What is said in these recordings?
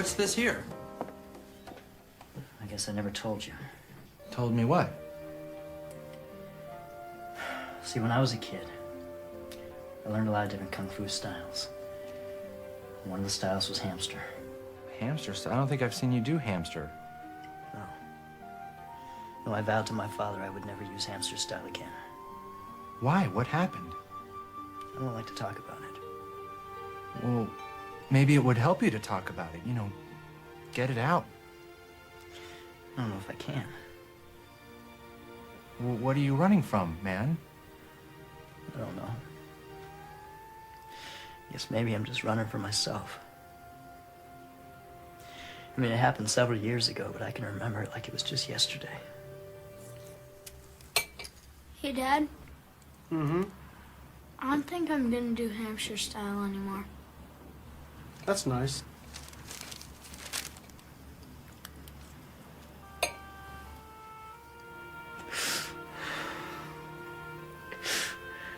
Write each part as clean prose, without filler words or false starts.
what's this here? I guess I never told you. Told me what? See, when I was a kid, I learned a lot of different kung fu styles. One of the styles was hamster. Hamster style? I don't think I've seen you do hamster. No. No, I vowed to my father I would never use hamster style again. Why? What happened? I don't like to talk about it. Well, maybe it would help you to talk about it. You know, get it out. I don't know if I can. Well, what are you running from, man? I don't know. Guess maybe I'm just running for myself. I mean, it happened several years ago, but I can remember it like it was just yesterday. Hey, Dad. Mm-hmm. I don't think I'm gonna do hamster style anymore. That's nice.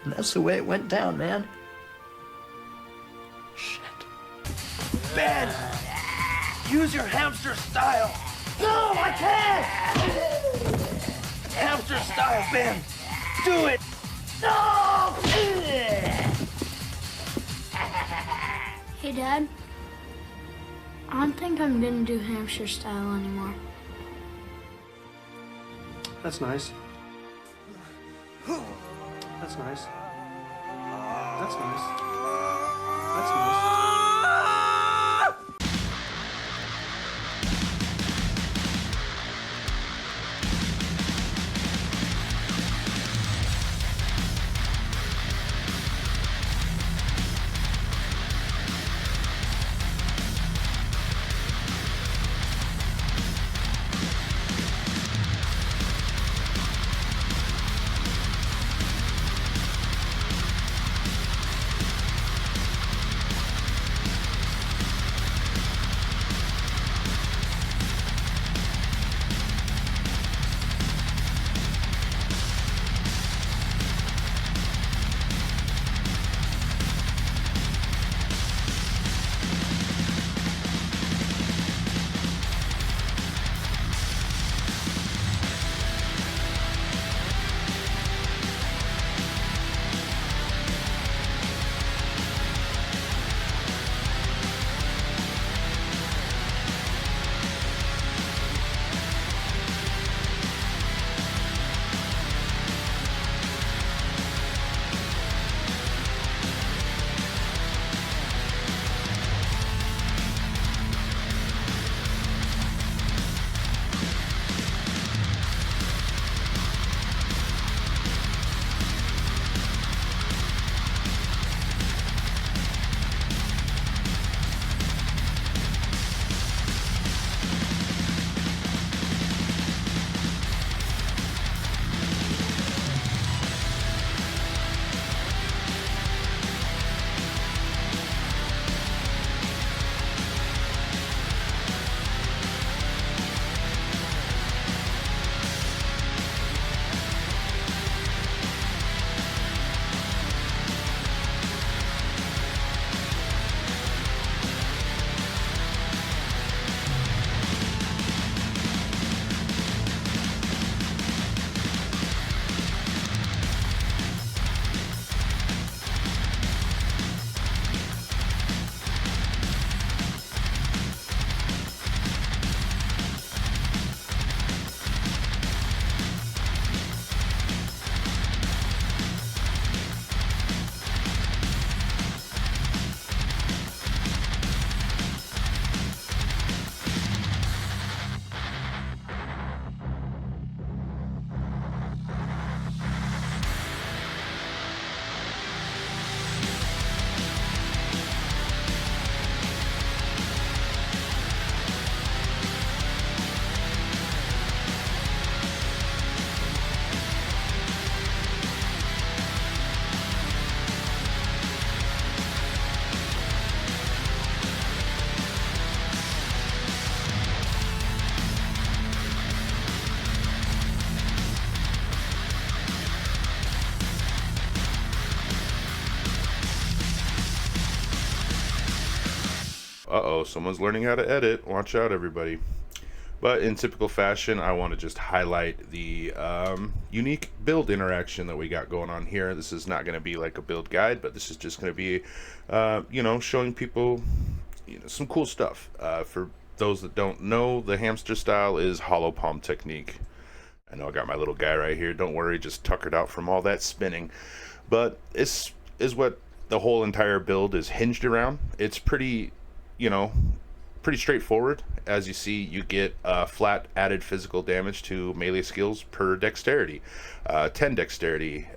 And that's the way it went down, man. Shit. Ben! Use your hamster style! No, I can't! Hamster style, Ben! Do it! No! Hey, Dad. I don't think I'm gonna do hamster style anymore. That's nice. That's nice. That's nice. That's nice. Uh-oh, someone's learning how to edit. Watch out, everybody. But in typical fashion, I want to just highlight the unique build interaction that we got going on here. This is not going to be like a build guide, but this is just going to be, you know, showing people, you know, some cool stuff. For those that don't know, the hamster style is hollow palm technique. I know I got my little guy right here. Don't worry, just tuckered out from all that spinning. But this is what the whole entire build is hinged around. It's pretty, you know, pretty straightforward. As you see, you get flat added physical damage to melee skills per dexterity. 10 dexterity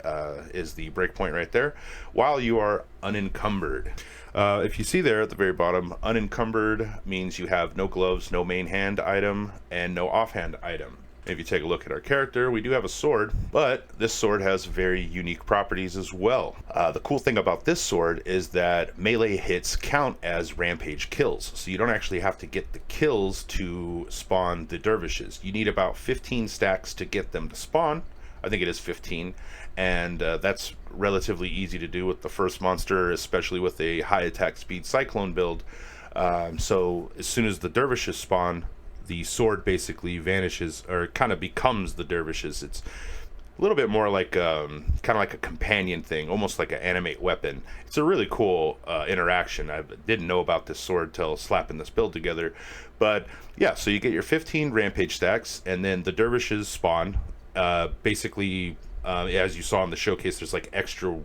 is the breakpoint right there, while you are unencumbered. If you see there at the very bottom, unencumbered means you have no gloves, no main hand item, and no offhand item. If you take a look at our character, we do have a sword, but this sword has very unique properties as well. The cool thing about this sword is that melee hits count as Rampage kills, so you don't actually have to get the kills to spawn the dervishes. You need about 15 stacks to get them to spawn. I think it is 15, and that's relatively easy to do with the first monster, especially with a high attack speed cyclone build. So as soon as the dervishes spawn, the sword basically vanishes, or kind of becomes the dervishes. It's a little bit more like kind of like a companion thing, almost like an animate weapon. It's a really cool interaction. I didn't know about this sword till slapping this build together. But yeah, so you get your 15 Rampage stacks, and then the dervishes spawn. Basically, as you saw in the showcase, there's like extra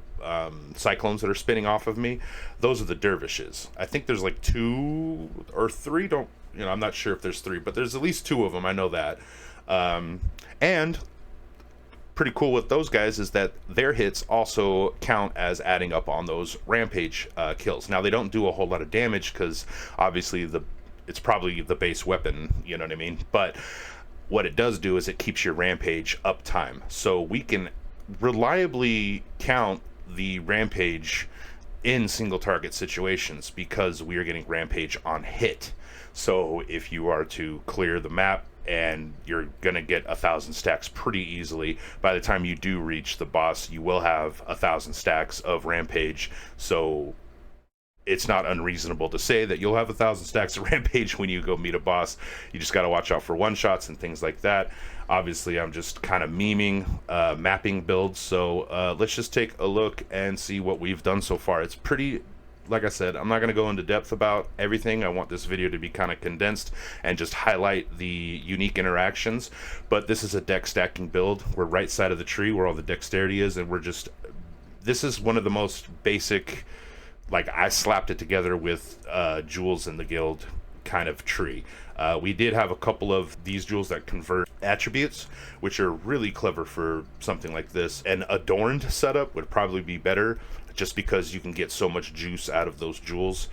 cyclones that are spinning off of me. Those are the dervishes. I think there's like 2 or 3, I'm not sure if there's 3, but there's at least 2 of them. I know that. And pretty cool with those guys is that their hits also count as adding up on those Rampage kills. Now, they don't do a whole lot of damage because obviously it's probably the base weapon, you know what I mean? But what it does do is it keeps your Rampage uptime. So we can reliably count the Rampage in single target situations because we are getting Rampage on hit. So if you are to clear the map, and you're gonna get 1,000 stacks pretty easily, by the time you do reach the boss, you will have 1,000 stacks of Rampage. So it's not unreasonable to say that you'll have 1,000 stacks of Rampage when you go meet a boss. You just got to watch out for one-shots and things like that. Obviously, I'm just kind of memeing mapping builds, so let's just take a look and see what we've done so far. It's pretty, like I said, I'm not going to go into depth about everything. I want this video to be kind of condensed and just highlight the unique interactions. But this is a deck stacking build. We're right side of the tree where all the dexterity is, and this is one of the most basic, like, I slapped it together with jewels in the guild kind of tree. We did have a couple of these jewels that convert attributes, which are really clever for something like this. An adorned setup would probably be better, just because you can get so much juice out of those jewels.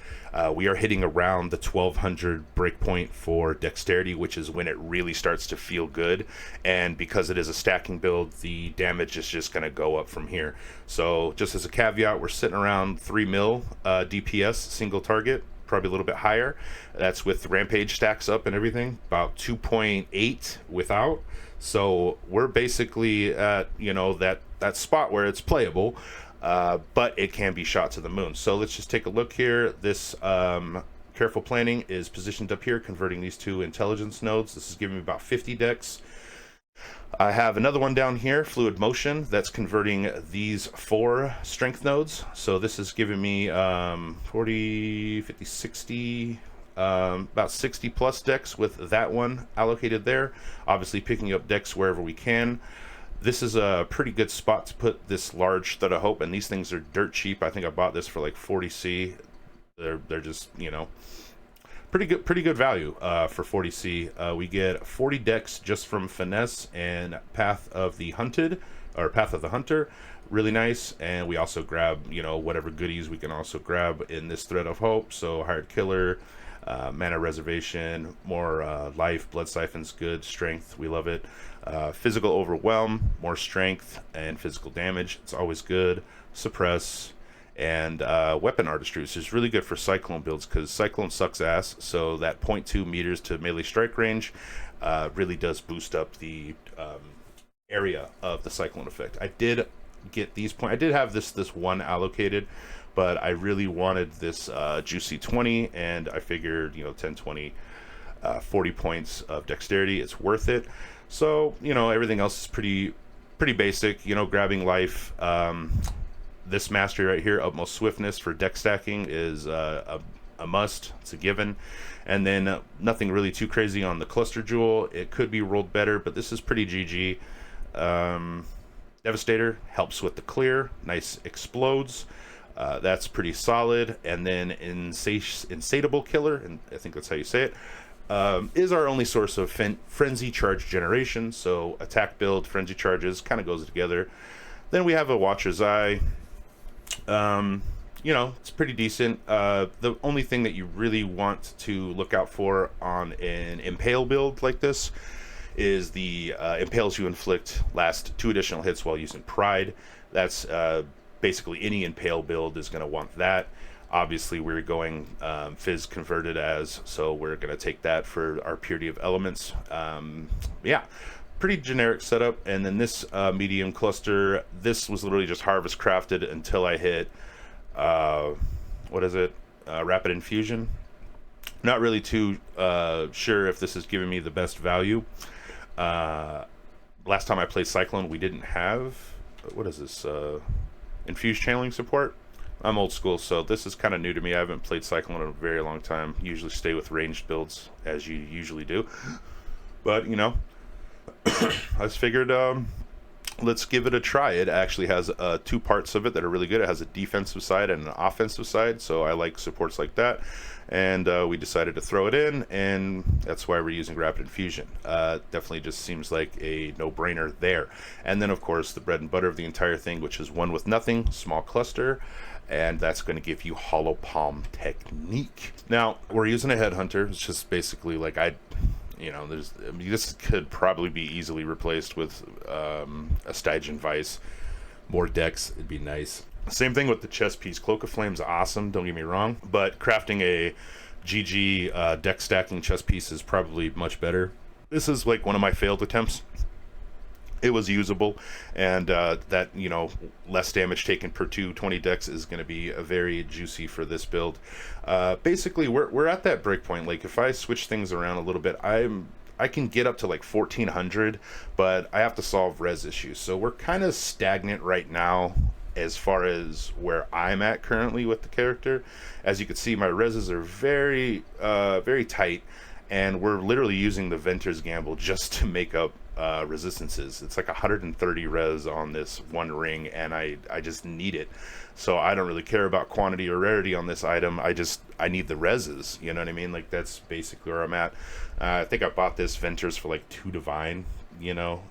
We are hitting around the 1200 breakpoint for dexterity, which is when it really starts to feel good. And because it is a stacking build, the damage is just going to go up from here. So just as a caveat, we're sitting around 3 mil DPS single target, probably a little bit higher. That's with Rampage stacks up and everything, about 2.8 without. So we're basically at, that spot where it's playable. But it can be shot to the moon. So let's just take a look here. This careful planning is positioned up here, converting these 2 intelligence nodes. This is giving me about 50 dex. I have another one down here, fluid motion, that's converting these 4 strength nodes. So this is giving me 40, 50, 60, about 60 plus dex with that one allocated there. Obviously picking up dex wherever we can. This is a pretty good spot to put this large Thud of Hope, and these things are dirt cheap. I think I bought this for like 40C. They're just, pretty good value for 40C. We get 40 dex just from Finesse and Path of the Hunter. Really nice. And we also grab, whatever goodies we can also grab in this Thread of Hope. So Hired Killer, mana reservation, more life, blood siphon's good, strength, we love it. Physical overwhelm, more strength and physical damage, it's always good. Suppress, and weapon artistry, which is really good for cyclone builds because cyclone sucks ass. So that 0.2 meters to melee strike range really does boost up the area of the cyclone effect. I did get these I did have this one allocated, but I really wanted this juicy 20, and I figured, you know, 10, 20, 40 points of dexterity, it's worth it. So, you know, everything else is pretty basic, you know, grabbing life. This mastery right here, utmost swiftness for dex stacking, is a must. It's a given. And then nothing really too crazy on the cluster jewel. It could be rolled better, but this is pretty GG. Devastator helps with the clear. Nice explodes. That's pretty solid. And then Insatiable Killer, and I think that's how you say it, is our only source of frenzy charge generation. So attack build, frenzy charges kind of goes together. Then we have a Watcher's Eye. You know, it's pretty decent. The only thing that you really want to look out for on an Impale build like this is the Impales you inflict last 2 additional hits while using Pride. That's basically any Impale build is going to want that. Obviously, we're going Fizz converted as, so we're going to take that for our Purity of Elements. Yeah, pretty generic setup. And then this medium cluster, this was literally just harvest crafted until I hit, what is it, Rapid Infusion. Not really too sure if this is giving me the best value. Last time I played Cyclone, we didn't have, what is this, infused channeling support. I'm old school, so this is kind of new to me. I haven't played Cyclone in a very long time. Usually stay with ranged builds, as you usually do. But, you know, I just figured, let's give it a try. It actually has 2 parts of it that are really good. It has a defensive side and an offensive side, so I like supports like that. And we decided to throw it in, and that's why we're using Rapid Infusion. Definitely just seems like a no-brainer there. And then, of course, the bread and butter of the entire thing, which is one with nothing, small cluster, and that's going to give you Hollow Palm Technique. Now, we're using a Headhunter. It's just basically like you know, this could probably be easily replaced with a Stygian Vice. More decks, it'd be nice. Same thing with the chest piece. Cloak of Flame's awesome, don't get me wrong, but crafting a GG deck stacking chest piece is probably much better. This is like one of my failed attempts. It was usable, and that, you know, less damage taken per 220 decks is going to be very juicy for this build. Basically, we're at that breakpoint. Like, if I switch things around a little bit, I can get up to like 1400, but I have to solve res issues. So we're kind of stagnant right now as far as where I'm at currently with the character. As you can see, my reses are very tight, and we're literally using the Venter's Gamble just to make up resistances. It's like 130 res on this one ring, and I just need it. So I don't really care about quantity or rarity on this item. I need the reses, you know what I mean? Like, that's basically where I'm at. I think I bought this Venter's for like 2 divine, you know.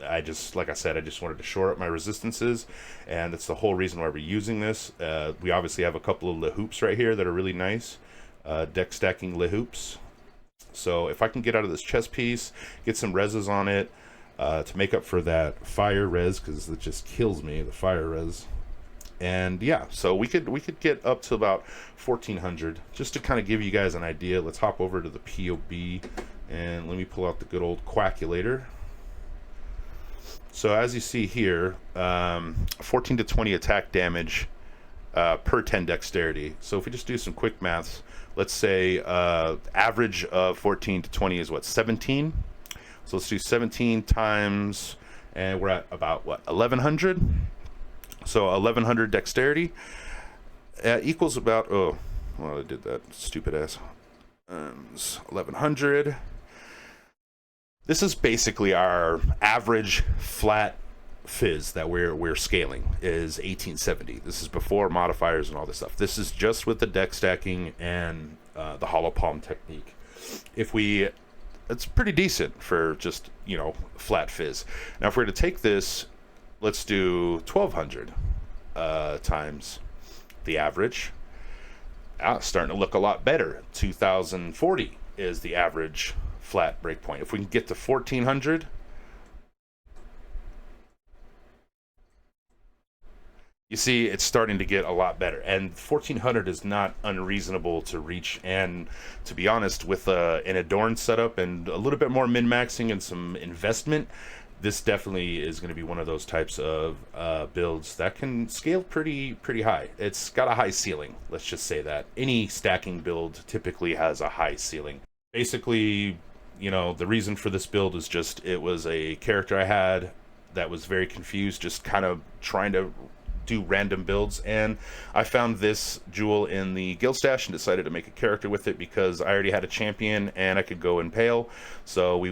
I just, like I said, I just wanted to shore up my resistances, and that's the whole reason why we're using this. We obviously have a couple of Le Hoops right here that are really nice. Deck stacking Le Hoops. So if I can get out of this chest piece, get some reses on it to make up for that fire res, because it just kills me, the fire res. And yeah, so we could get up to about 1400 just to kind of give you guys an idea. Let's hop over to the POB and let me pull out the good old Quackulator. So as you see here, 14 to 20 attack damage per 10 dexterity. So if we just do some quick maths, let's say average of 14 to 20 is what, 17? So let's do 17 times, and we're at about what, 1100? So 1100 dexterity equals about, oh, well, I did that stupid ass. 1100. This is basically our average flat fizz that we're scaling is 1870. This is before modifiers and all this stuff. This is just with the deck stacking and the hollow palm technique. It's pretty decent for just, you know, flat fizz. Now if we're to take this, let's do 1200 times the average. It's starting to look a lot better. 2040 is the average flat breakpoint. If we can get to 1400, you see it's starting to get a lot better, and 1400 is not unreasonable to reach. And to be honest, with an adorned setup and a little bit more min-maxing and some investment, this definitely is going to be one of those types of builds that can scale pretty high. It's got a high ceiling, let's just say that. Any stacking build typically has a high ceiling. Basically, you know, the reason for this build is just, it was a character I had that was very confused, just kind of trying to do random builds, and I found this jewel in the guild stash and decided to make a character with it because I already had a champion and I could go impale. So we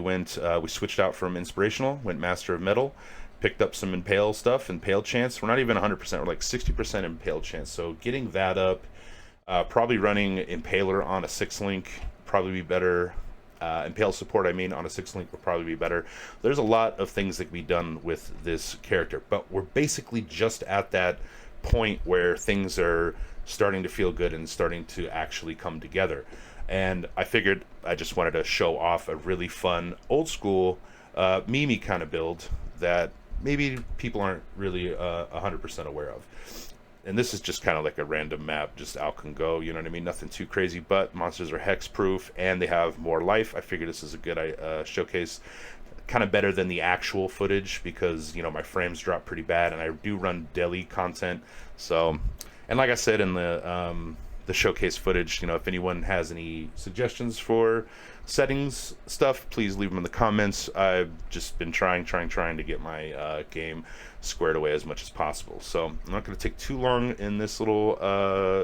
switched out from inspirational, went master of metal, picked up some impale stuff, impale chance. We're not even 100%, we're like 60% impale chance. So getting that up, probably running impaler on a 6-link probably be better. Impale support, I mean, on a 6-link would probably be better. There's a lot of things that can be done with this character, but we're basically just at that point where things are starting to feel good and starting to actually come together. And I figured I just wanted to show off a really fun, old school, Mimi kind of build that maybe people aren't really 100% aware of. And this is just kind of like a random map, just out can go, you know what I mean? Nothing too crazy, but monsters are hex proof and they have more life. I figured this is a good showcase, kind of better than the actual footage because, you know, my frames drop pretty bad and I do run daily content. So, and like I said in the showcase footage, you know, if anyone has any suggestions for settings stuff, please leave them in the comments. I've just been trying to get my game squared away as much as possible. So I'm not going to take too long in this little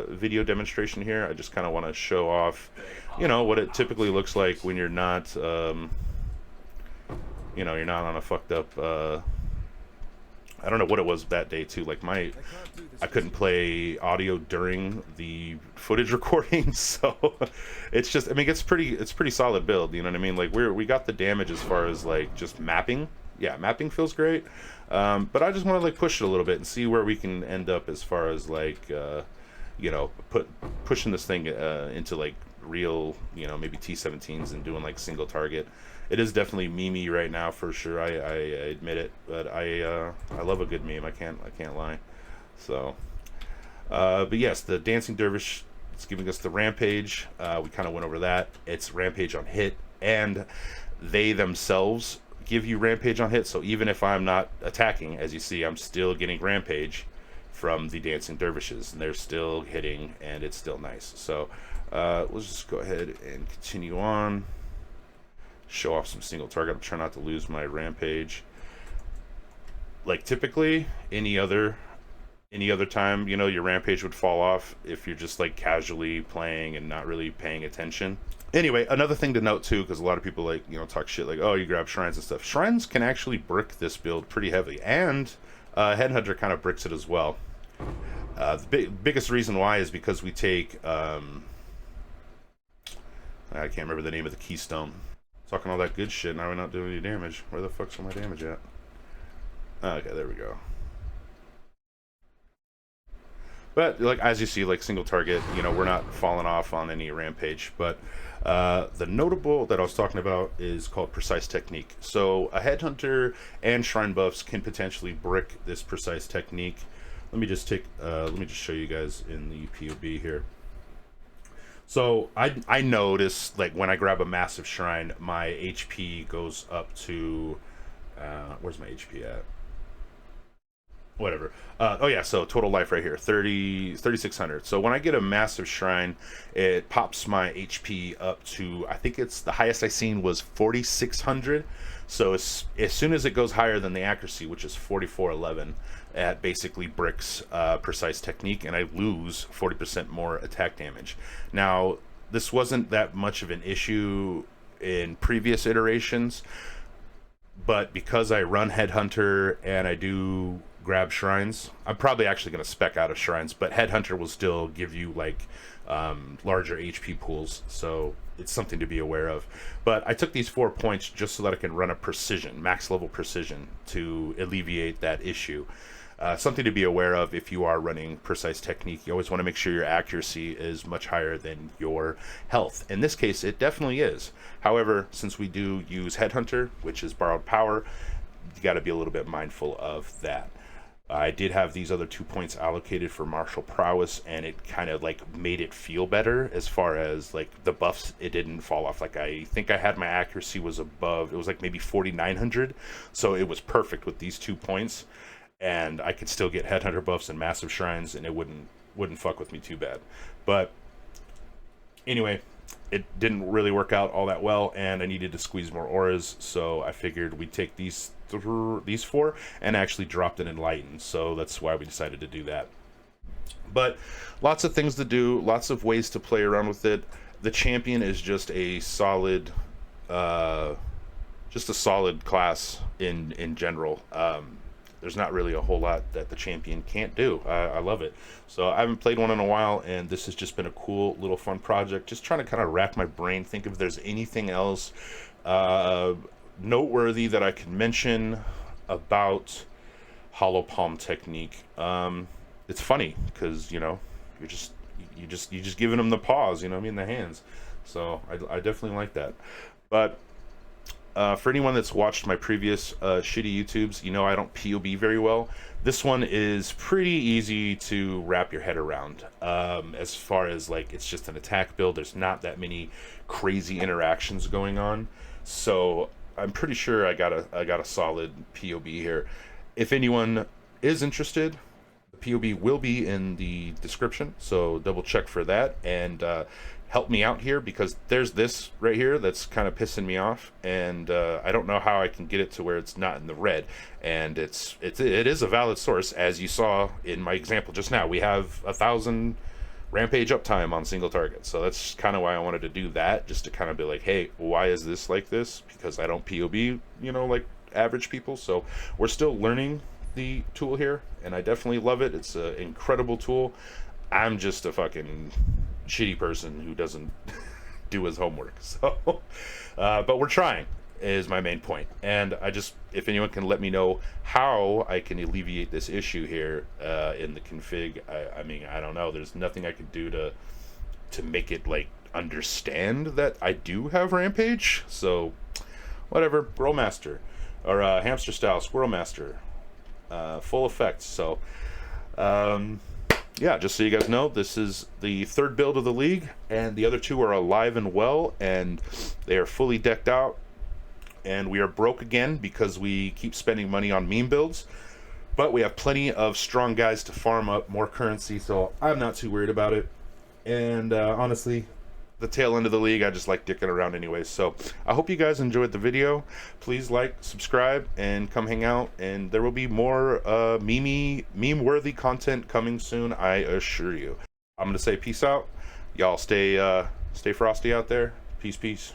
video demonstration here. I just kind of want to show off, you know, what it typically looks like when you're not, you know, you're not on a fucked up, I don't know what it was that day too. Like I couldn't play audio during the footage recording, so it's just, I mean, it's pretty solid build. You know what I mean? Like we got the damage as far as like just mapping. Yeah, mapping feels great. But I just want to like push it a little bit and see where we can end up as far as like, you know, pushing this thing into like real, you know, maybe T17s and doing like single target. It is definitely meme-y right now for sure. I admit it, but I love a good meme. I can't lie. So, but yes, the Dancing Dervish, it's giving us the Rampage. We kind of went over that. It's Rampage on hit, and they themselves give you Rampage on hit. So even if I'm not attacking, as you see, I'm still getting Rampage from the Dancing Dervishes, and they're still hitting, and it's still nice. So let's just go ahead and continue on. Show off some single target. I'm trying not to lose my Rampage. Like typically any other time, you know, your Rampage would fall off if you're just like casually playing and not really paying attention. Anyway, another thing to note too, because a lot of people like, you know, talk shit like, oh, you grab shrines and stuff. Shrines can actually brick this build pretty heavily, and Headhunter kind of bricks it as well. The biggest reason why is because we take I can't remember the name of the keystone. Talking all that good shit, now we're not doing any damage. Where the fuck's all my damage at? Okay, there we go. But like as you see, like single target, you know, we're not falling off on any Rampage. But the notable that I was talking about is called Precise Technique. So a Headhunter and Shrine buffs can potentially brick this Precise Technique. Let me just show you guys in the POB here. So I notice like when I grab a massive shrine, my HP goes up to where's my HP at? Whatever. Oh yeah, so total life right here, 3600. So when I get a massive shrine, it pops my HP up to, I think it's the highest I seen was 4600. So as soon as it goes higher than the accuracy, which is 4411, at basically bricks Precise Technique, and I lose 40% more attack damage. Now, this wasn't that much of an issue in previous iterations, but because I run Headhunter and I do grab shrines, I'm probably actually going to spec out of shrines, but Headhunter will still give you like larger HP pools, so it's something to be aware of. But I took these 4 points just so that I can run a precision, max level precision, to alleviate that issue. Something to be aware of if you are running Precise Technique. You always want to make sure your accuracy is much higher than your health. In this case, it definitely is. However, since we do use Headhunter, which is borrowed power, you got to be a little bit mindful of that. I did have these other 2 points allocated for martial prowess, and it kind of like made it feel better as far as like the buffs. It didn't fall off. Like I think I had my accuracy was above, it was like maybe 4,900, so it was perfect with these 2 points, and I could still get headhunter buffs and massive shrines, and it wouldn't fuck with me too bad. But anyway, it didn't really work out all that well, and I needed to squeeze more auras, so I figured we'd take these 4 and actually dropped an enlighten, so that's why we decided to do that. But lots of things to do, lots of ways to play around with it. The champion is just a solid class in general. There's not really a whole lot that the champion can't do. I love it. So I haven't played one in a while, and this has just been a cool little fun project. Just trying to kind of rack my brain, think if there's anything else noteworthy that I can mention about hollow palm technique. It's funny because, you know, you're just giving them the paws, you know what I mean, the hands. So I definitely like that. But for anyone that's watched my previous shitty YouTubes, you know I don't POB very well. This one is pretty easy to wrap your head around. As far as like, it's just an attack build. There's not that many crazy interactions going on. So I'm pretty sure I got a solid POB here. If anyone is interested, the POB will be in the description, so double check for that, and help me out here, because there's this right here that's kind of pissing me off, and I don't know how I can get it to where it's not in the red. And it is a valid source, as you saw in my example just now. We have 1,000 Rampage uptime on single target, so that's kind of why I wanted to do that, just to kind of be like, hey, why is this like this? Because I don't POB, you know, like average people. So we're still learning the tool here, and I definitely love it. It's an incredible tool. I'm just a fucking shitty person who doesn't do his homework. So but we're trying, is my main point. And if anyone can let me know how I can alleviate this issue here in the config, I mean, I don't know, there's nothing I could do to make it like understand that I do have Rampage. So whatever, Squirrel Master, or hamster style Squirrel Master, full effect. So yeah, just so you guys know, this is the 3rd build of the league, and the other 2 are alive and well, and they are fully decked out. And we are broke again because we keep spending money on meme builds, but we have plenty of strong guys to farm up more currency, so I'm not too worried about it. And honestly, the tail end of the league, I just like dicking around anyways. So I hope you guys enjoyed the video. Please like, subscribe, and come hang out, and there will be more meme worthy content coming soon, I assure you. I'm gonna say peace out. Y'all stay frosty out there. Peace.